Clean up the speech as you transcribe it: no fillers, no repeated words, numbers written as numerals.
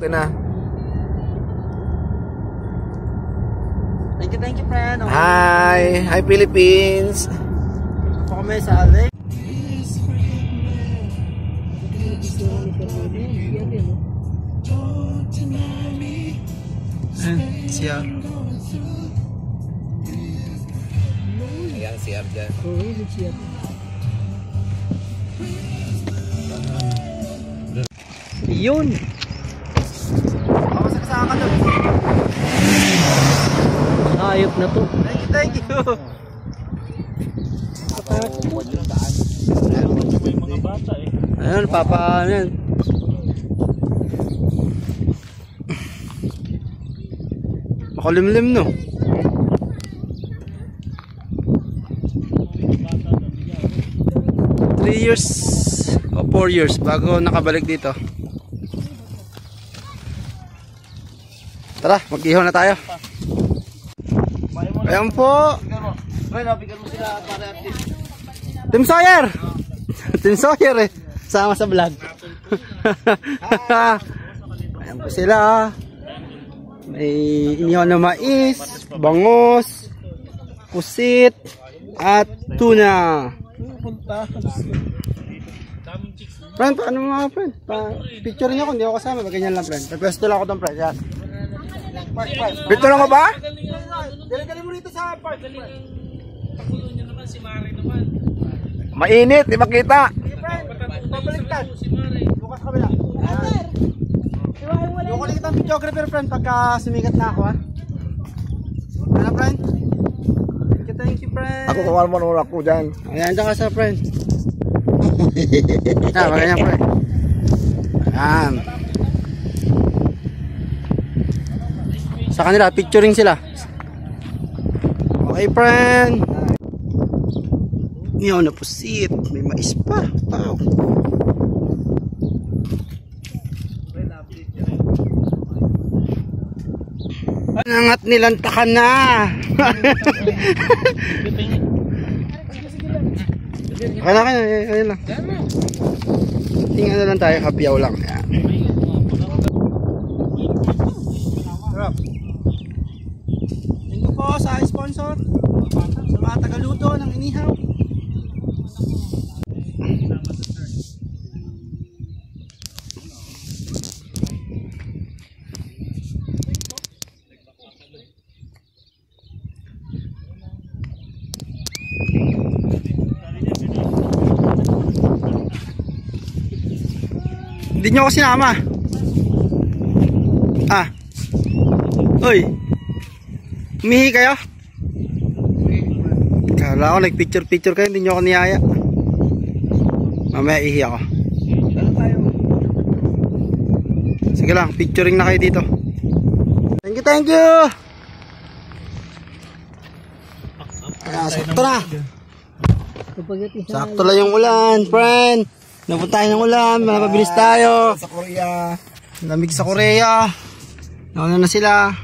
Okay na. Thank you, friend. Okay. Hi Philippines. Ako kami sa Alex. Siya. Ayan, siya dyan. Yun. Ako sa ka doon. Ayop na to. Thank you. Ayun, papa, yan. Makulimlim no. Three years o 4 years bago nakabalik dito. Tara, mag-ihaw na tayo. Ayan po. Team Sawyer. Team Sawyer eh. Sama sa vlog. Ayan po sila. May inihaw na mais, bangos, pusit, at tuna. Friend, paano mga friend? Picture niyo ako, hindi ako kasama. Ganyan lang friend. Pagpwesto lang ako doon friend. Yan. Picture lang ko ba? Dali mo dito sa park. Pagulo niya naman si Mare naman. Mainit, di makita. Pabaliktad. Si Mare. Bukas kabila. Yung ko kita ang videographer friend pagka sumikat na ako ha. Ano friend? Thank you friend. Ako kung ano ako dyan. Ayan dyan ka sa friend. Ganyan friend. Ayan. Sa kanila, picturing sila. Okay friend. Iyaw na pusit. May mais pa. Wow. Nangat nilantakan na. Kaya lang. Tingnan na lang tayo, kapiyaw lang. Ayan. Thank you po sa sponsor. Sa mga tagaluto ng inihaw. Hindi nyo ako sinama. Uy, umihi kayo? Kala ko nagpicture kayo, hindi nyo ako niyaya. Mamaya ihi ako. Sige lang, picturing na kayo dito. Thank you. Sakto na. Sakto lang yung ulan, friend. Napunta tayo ng ulan, mapabilis tayo. Sa Korea. Lamig sa Korea. Nauna na sila.